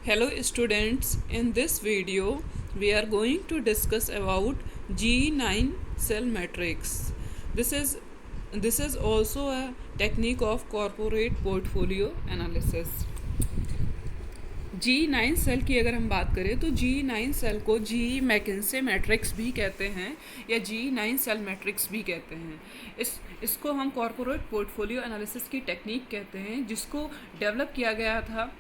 Hello students, in this video we are going to discuss about G9 cell matrix. This is this is also a technique of corporate portfolio analysis. G9 cell की अगर हम बात करें तो G9 cell को जी McKinsey matrix भी कहते हैं या G9 सेल मैट्रिक्स भी कहते हैं। इसको हम कॉर्पोरेट पोर्टफोलियो एनालिसिस की टेक्निक कहते हैं, जिसको डेवलप किया गया था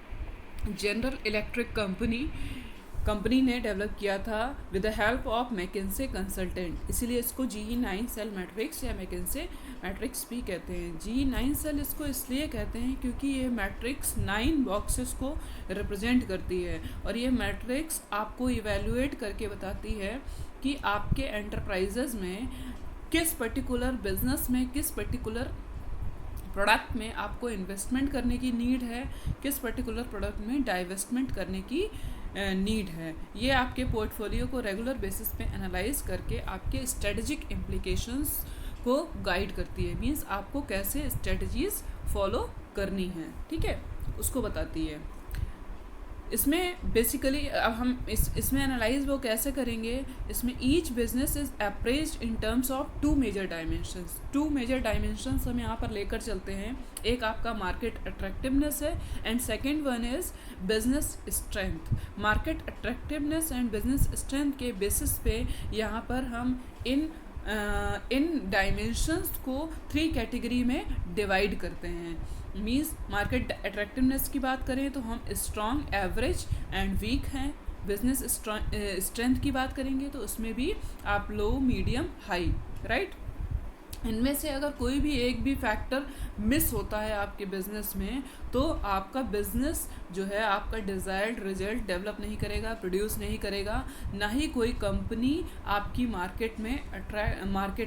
जनरल इलेक्ट्रिक कंपनी ने डेवलप किया था with the help of McKinsey consultant. इसीलिए इसको G9 सेल मैट्रिक्स या मैकिन्से मैट्रिक्स भी कहते हैं। G9 सेल इसको इसलिए कहते हैं क्योंकि ये मैट्रिक्स 9 बॉक्सेस को रिप्रेजेंट करती है और ये मैट्रिक्स आपको इवेल्युएट करके बताती है कि आपके एंटरप्राइजेज में किस पर्टिकुलर बिजनेस में किस पर्टिकुलर प्रोडक्ट में आपको इन्वेस्टमेंट करने की नीड है, किस पर्टिकुलर प्रोडक्ट में डाइवेस्टमेंट करने की नीड है। ये आपके पोर्टफोलियो को रेगुलर बेसिस पे एनालाइज करके आपके स्ट्रेटजिक इम्प्लीकेशंस को गाइड करती है, मीन्स आपको कैसे स्ट्रेटजीज फॉलो करनी है, ठीक है, उसको बताती है। इसमें बेसिकली अब हम इसमें एनालाइज वो कैसे करेंगे, इसमें each business is appraised in terms of two major dimensions हम यहाँ पर लेकर चलते हैं। एक आपका मार्केट अट्रैक्टिवनेस है and second one is business strength. Market attractiveness and business strength के बेसिस पे यहाँ पर हम इन डायमेंशंस को 3 कैटेगरी में डिवाइड करते हैं। मीन्स मार्केट अट्रैक्टिवनेस की बात करें तो हम स्ट्रॉन्ग, एवरेज एंड वीक हैं। बिजनेस स्ट्रेंथ की बात करेंगे तो उसमें भी आप लो, मीडियम, हाई, राइट। इनमें से अगर कोई भी एक भी फैक्टर मिस होता है आपके बिजनेस में तो आपका बिजनेस जो है आपका डिज़ायर्ड रिजल्ट डेवलप नहीं करेगा, प्रोड्यूस नहीं करेगा, ना ही कोई कंपनी आपकी मार्केट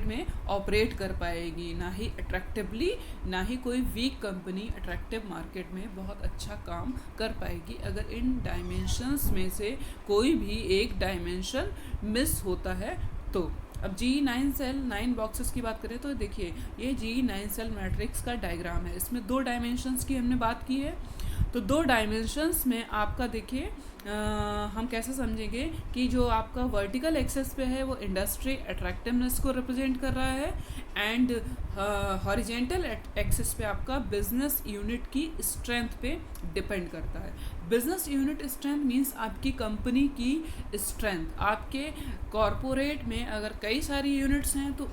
में ऑपरेट कर पाएगी, ना ही अट्रैक्टिवली, ना ही कोई वीक कंपनी अट्रैक्टिव मार्केट में बहुत अच्छा काम कर पाएगी अगर इन डायमेंशंस में से कोई भी एक डायमेंशन मिस होता है तो। अब G9 सेल 9 बॉक्सेस की बात करें तो देखिए ये G9 सेल मैट्रिक्स का डायग्राम है। इसमें 2 डायमेंशंस की हमने बात की है, तो 2 डायमेंशंस में आपका देखिए हम कैसे समझेंगे कि जो आपका वर्टिकल एक्सेस पे है वो इंडस्ट्री अट्रैक्टिवनेस को रिप्रेजेंट कर रहा है एंड हॉरिजेंटल एक्सेस पे आपका बिजनेस यूनिट की स्ट्रेंथ पे डिपेंड करता है। बिजनेस यूनिट स्ट्रेंथ मींस आपकी कंपनी की स्ट्रेंथ। आपके कॉरपोरेट में अगर कई सारी यूनिट्स हैं तो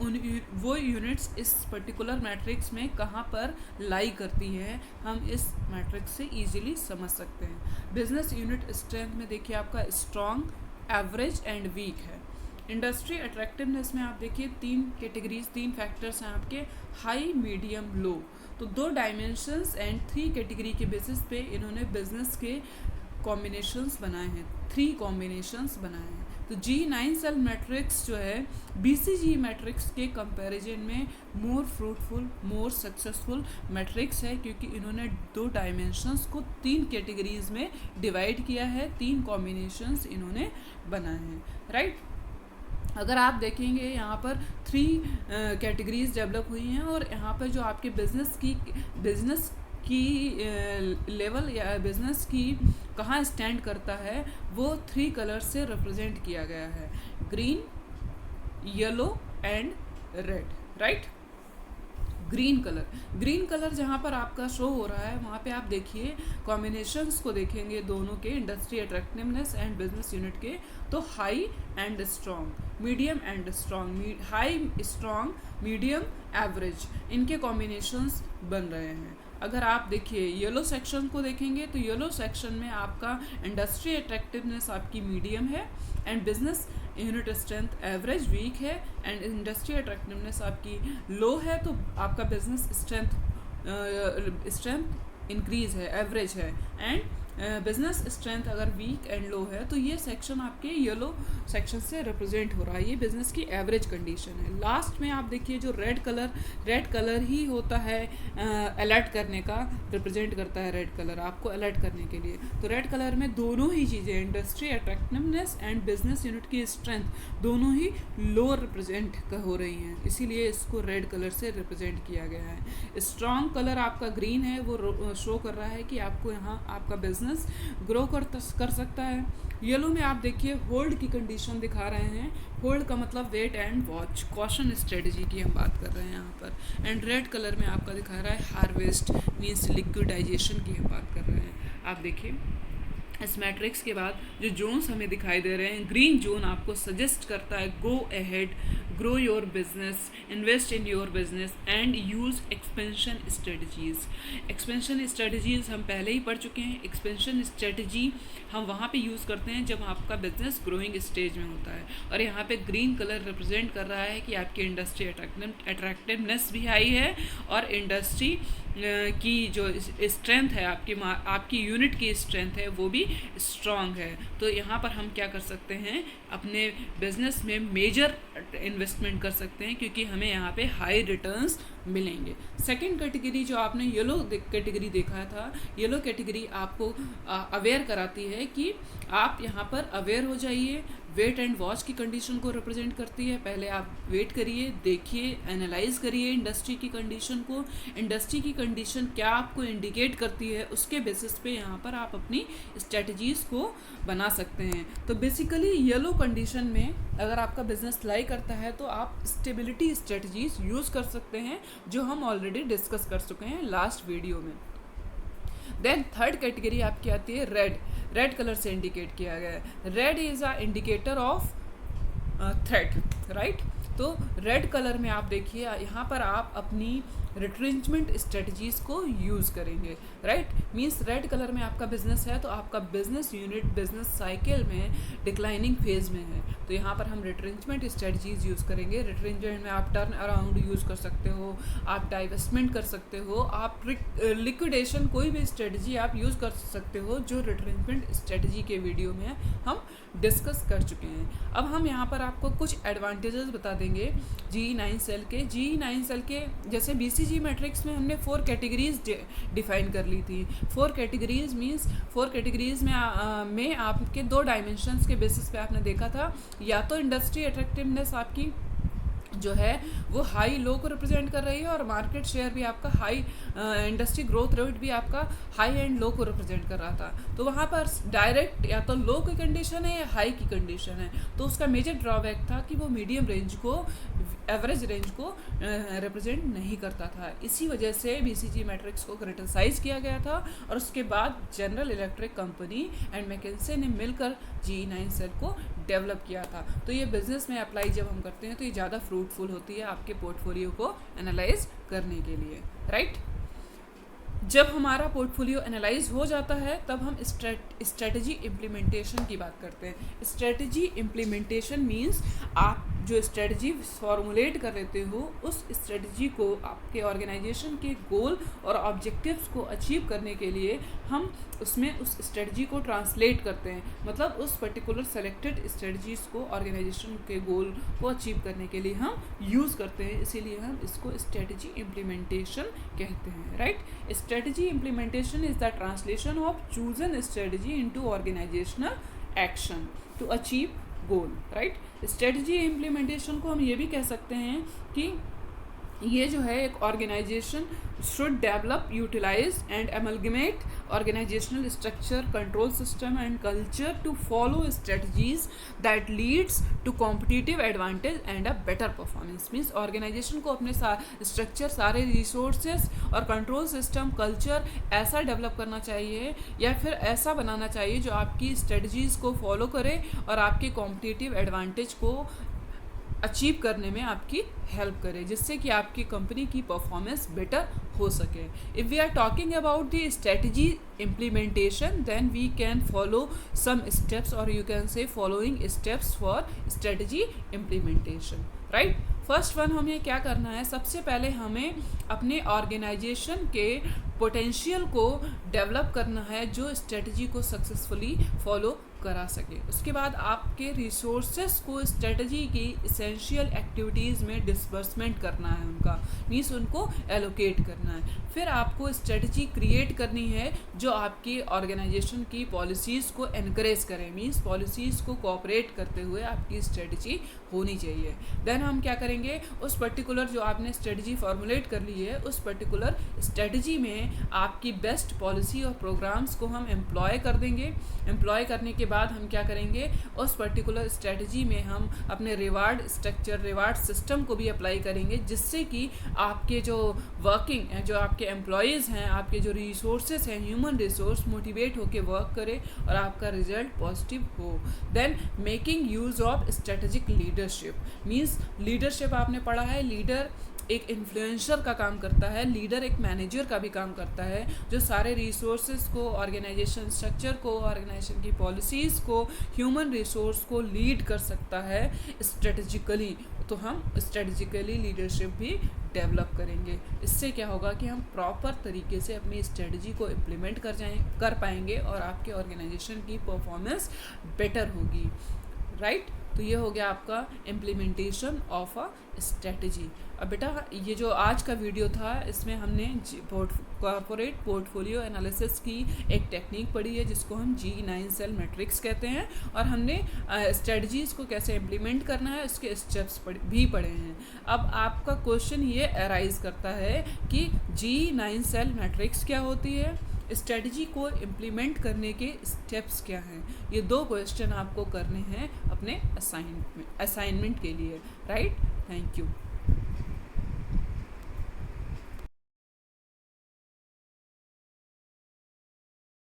वो यूनिट्स इस पर्टिकुलर मैट्रिक्स में कहाँ पर लाई करती हैं, हम इस मैट्रिक्स से इजीली समझ सकते हैं। बिजनेस यूनिट स्ट्रेंथ में देखिए आपका स्ट्रॉन्ग, एवरेज एंड वीक है। इंडस्ट्री अट्रैक्टिवनेस में आप देखिए 3 कैटेगरीज, 3 फैक्टर्स हैं आपके, हाई, मीडियम, लो। तो 2 डायमेंशंस एंड 3 कैटेगरी के बेसिस पे इन्होंने बिजनेस के कॉम्बिनेशंस बनाए हैं, 3 कॉम्बिनेशंस बनाए हैं। तो G9 सेल मैट्रिक्स जो है BCG मैट्रिक्स के कंपैरिजन में मोर फ्रूटफुल, मोर सक्सेसफुल मैट्रिक्स है, क्योंकि इन्होंने 2 डायमेंशंस को 3 कैटेगरीज में डिवाइड किया है, 3 कॉम्बिनेशंस इन्होंने बनाए हैं, राइट। अगर आप देखेंगे यहाँ पर 3 कैटेगरीज डेवलप हुई हैं और यहाँ पर जो आपके बिजनेस की लेवल या बिजनेस की कहाँ स्टैंड करता है वो 3 कलर से रिप्रेजेंट किया गया है, green, yellow and red, right. Green colour जहाँ पर आपका शो हो रहा है वहाँ पे आप देखिए कॉम्बिनेशंस को देखेंगे दोनों के, industry attractiveness and business unit के, तो high and strong, medium and strong, high, strong, medium, average, इनके कॉम्बिनेशंस बन रहे हैं। अगर आप देखिए येलो सेक्शन को देखेंगे तो येलो सेक्शन में आपका इंडस्ट्री अट्रैक्टिवनेस आपकी मीडियम है and business unit strength average, weak है एंड इंडस्ट्री अट्रैक्टिवनेस आपकी लो है, तो आपका बिजनेस स्ट्रेंथ इंक्रीज है, एवरेज है एंड बिजनेस स्ट्रेंथ अगर वीक एंड लो है तो ये सेक्शन आपके येलो सेक्शन से रिप्रेजेंट हो रहा है, ये बिजनेस की एवरेज कंडीशन है। लास्ट में आप देखिए जो रेड कलर ही होता है अलर्ट करने का, रिप्रेजेंट करता है रेड कलर आपको अलर्ट करने के लिए। तो रेड कलर में दोनों ही चीज़ें, industry attractiveness and business unit की स्ट्रेंथ दोनों ही लो रिप्रेजेंट हो रही हैं, इसीलिए इसको रेड कलर से रिप्रेजेंट किया गया है। स्ट्रॉन्ग कलर आपका ग्रीन है, वो शो कर रहा है कि आपको यहाँ आपका बिजनेस बिजनेस ग्रो कर सकता है। येलो में आप देखिए होल्ड की कंडीशन दिखा रहे हैं। होल्ड का मतलब wait and watch, caution strategy की हम बात कर रहे हैं यहाँ पर। एंड रेड कलर में आपका दिखा रहा है हार्वेस्ट मीन्स लिक्विडाइजेशन की हम बात कर रहे हैं। आप देखिए इस मैट्रिक्स के बाद जो जोन्स हमें दिखाई दे रहे हैं, ग्रीन जोन आपको सजेस्ट करता है go ahead, grow your business, invest in your business and use expansion strategies. Expansion strategies हम पहले ही पढ़ चुके हैं। एक्सपेंशन स्ट्रेटजी हम वहाँ पे यूज़ करते हैं जब आपका बिजनेस ग्रोइंग स्टेज में होता है। और यहाँ पे ग्रीन कलर रिप्रेजेंट कर रहा है कि आपकी इंडस्ट्री अट्रैक्टिवनेस भी हाई है और इंडस्ट्री की जो स्ट्रेंथ है, आपकी यूनिट की स्ट्रेंथ है वो भी स्ट्रॉन्ग है। तो यहाँ पर हम क्या कर सकते हैं, अपने बिजनेस में मेजर इन्वेस्टमेंट कर सकते हैं क्योंकि हमें यहाँ पे हाई रिटर्न्स मिलेंगे। सेकंड कैटेगरी जो आपने येलो कैटेगरी देखा था, येलो कैटेगरी आपको अवेयर कराती है कि आप यहाँ पर अवेयर हो जाइए। वेट एंड वॉच की कंडीशन को रिप्रेजेंट करती है। पहले आप वेट करिए, देखिए, एनालाइज करिए इंडस्ट्री की कंडीशन को। इंडस्ट्री की कंडीशन क्या आपको इंडिकेट करती है, उसके बेसिस पे यहाँ पर आप अपनी स्ट्रेटजीज़ को बना सकते हैं। तो बेसिकली येलो कंडीशन में अगर आपका बिजनेस लाई करता है तो आप स्टेबिलिटी स्ट्रेटजीज यूज़ कर सकते हैं, जो हम ऑलरेडी डिस्कस कर चुके हैं लास्ट वीडियो में। देन थर्ड कैटेगरी आपकी आती है रेड कलर से इंडिकेट किया गया है। Red is a indicator of threat, right. तो रेड कलर में आप देखिए यहाँ पर आप अपनी रिट्रेंचमेंट स्ट्रेटजीज़ को यूज़ करेंगे, राइट। मीन्स रेड कलर में आपका बिजनेस है तो आपका बिजनेस यूनिट बिजनेस साइकिल में डिक्लाइनिंग फेज में है, तो यहाँ पर हम रिट्रेंचमेंट स्ट्रेटजीज़ यूज़ करेंगे। रिट्रेंचमेंट में आप टर्न अराउंड यूज़ कर सकते हो, आप डाइवेस्टमेंट कर सकते हो, आप लिक्विडेशन, कोई भी स्ट्रेटजी आप यूज़ कर सकते हो जो रिट्रेंचमेंट स्ट्रेटजी के वीडियो में हम डिस्कस कर चुके हैं। अब हम यहाँ पर आपको कुछ एडवांटेजेस बता देंगे GE9 सेल के। GE9 सेल के जैसे BCG मैट्रिक्स में हमने 4 कैटेगरीज डिफाइन कर ली थी। 4 कैटेगरीज मीन्स 4 कैटेगरीज में आपके 2 डायमेंशंस के बेसिस पे आपने देखा था, या तो इंडस्ट्री अट्रैक्टिवनेस आपकी जो है वो हाई लो को रिप्रेजेंट कर रही है और मार्केट शेयर भी आपका हाई, इंडस्ट्री ग्रोथ रेट भी आपका हाई एंड लो को रिप्रेजेंट कर रहा था। तो वहाँ पर डायरेक्ट या तो लो की कंडीशन है या हाई की कंडीशन है, तो उसका मेजर ड्रॉबैक था कि वो मीडियम रेंज को, एवरेज रेंज को रिप्रेजेंट नहीं करता था। इसी वजह से BCG मैट्रिक्स को क्रिटिसाइज किया गया था और उसके बाद जनरल इलेक्ट्रिक कंपनी एंड मैकेंसे ने मिलकर GE9 सेल को डेवलप किया था। तो ये बिजनेस में अप्लाई जब हम करते हैं तो ये ज़्यादा फ्रूटफुल होती है आपके पोर्टफोलियो को एनालाइज करने के लिए, राइट। जब हमारा पोर्टफोलियो एनालाइज हो जाता है तब हम स्ट्रेटजी इम्प्लीमेंटेशन की बात करते हैं। स्ट्रेटजी इम्प्लीमेंटेशन मीन्स आप जो स्ट्रेटजी फॉर्मुलेट कर लेते हो उस स्ट्रेटजी को आपके ऑर्गेनाइजेशन के गोल और ऑब्जेक्टिव्स को अचीव करने के लिए हम उसमें उस स्ट्रेटजी को ट्रांसलेट करते हैं। मतलब उस पर्टिकुलर सेलेक्टेड स्ट्रेटजीज़ को ऑर्गेनाइजेशन के गोल को अचीव करने के लिए हम यूज़ करते हैं, इसीलिए हम इसको स्ट्रेटजी इम्प्लीमेंटेशन कहते हैं, right. Strategy implementation is the translation of chosen strategy into organizational action to achieve goal, right. Strategy implementation को हम ये भी कह सकते हैं कि ये जो है एक organization should develop, utilize and amalgamate organizational structure, control system and culture to follow strategies that leads to competitive advantage and a better performance. Means organization को अपने स्ट्रक्चर, सारे रिसोर्सेज और कंट्रोल सिस्टम, कल्चर ऐसा develop करना चाहिए या फिर ऐसा बनाना चाहिए जो आपकी स्ट्रेटजीज़ को फॉलो करे और आपके कॉम्पिटिटिव एडवांटेज को अचीव करने में आपकी हेल्प करे, जिससे कि आपकी कंपनी की परफॉर्मेंस बेटर हो सके। If we are talking about the strategy implementation then we can follow some steps और you can say following steps for strategy implementation, right. First one हमें क्या करना है, सबसे पहले हमें अपने ऑर्गेनाइजेशन के पोटेंशियल को डेवलप करना है जो स्ट्रेटजी को सक्सेसफुली फॉलो करा सके। उसके बाद आप आपके रिसोर्सेस को स्ट्रेटजी की इसेंशियल एक्टिविटीज़ में डिसबर्समेंट करना है, उनका मीन्स उनको एलोकेट करना है। फिर आपको स्ट्रेटजी क्रिएट करनी है जो आपकी ऑर्गेनाइजेशन की पॉलिसीज़ को एनकरेज करें, मीन्स पॉलिसीज़ को कोऑपरेट करते हुए आपकी स्ट्रेटजी होनी चाहिए। देन हम क्या करेंगे, उस पर्टिकुलर जो आपने स्ट्रेटजी फॉर्मुलेट कर ली है, उस पर्टिकुलर स्ट्रेटजी में आपकी बेस्ट पॉलिसी और प्रोग्राम्स को हम एम्प्लॉय कर देंगे। एम्प्लॉय करने के बाद हम क्या करेंगे, उस पर्टिकुलर स्ट्रेटजी में हम अपने रिवार्ड स्ट्रक्चर, रिवार्ड सिस्टम को भी अप्लाई करेंगे, जिससे कि आपके जो वर्किंग जो आपके एम्प्लॉयज़ हैं, आपके जो रिसोर्सेज हैं, ह्यूमन रिसोर्स मोटिवेट होकर वर्क करे और आपका रिजल्ट पॉजिटिव हो। Then making use of strategic leadership, means leadership आपने पढ़ा है, लीडर एक इन्फ्लुएंसर का काम करता है, लीडर एक मैनेजर का भी काम करता है, जो सारे रिसोर्सेज को, ऑर्गेनाइजेशन स्ट्रक्चर को, ऑर्गेनाइजेशन की पॉलिसीज़ को, ह्यूमन रिसोर्स को लीड कर सकता है स्ट्रेटजिकली। तो हम स्ट्रेटजिकली लीडरशिप भी डेवलप करेंगे। इससे क्या होगा कि हम प्रॉपर तरीके से अपनी स्ट्रेटजी को इम्प्लीमेंट कर पाएंगे और आपके ऑर्गेनाइजेशन की परफॉर्मेंस बेटर होगी, राइट। तो ये हो गया आपका इम्प्लीमेंटेशन ऑफ अ स्ट्रेटजी। अब बेटा ये जो आज का वीडियो था, इसमें हमने कॉर्पोरेट पोर्टफोलियो एनालिसिस की एक टेक्निक पढ़ी है जिसको हम G9 सेल मैट्रिक्स कहते हैं, और हमने स्ट्रेटजीज़ को कैसे इम्प्लीमेंट करना है उसके स्टेप्स भी पढ़े हैं। अब आपका क्वेश्चन ये अराइज करता है कि G9 सेल मैट्रिक्स क्या होती है, स्ट्रेटजी को इम्प्लीमेंट करने के स्टेप्स क्या हैं। ये 2 क्वेश्चन आपको करने हैं अपने असाइनमेंट के लिए, राइट। Thank you.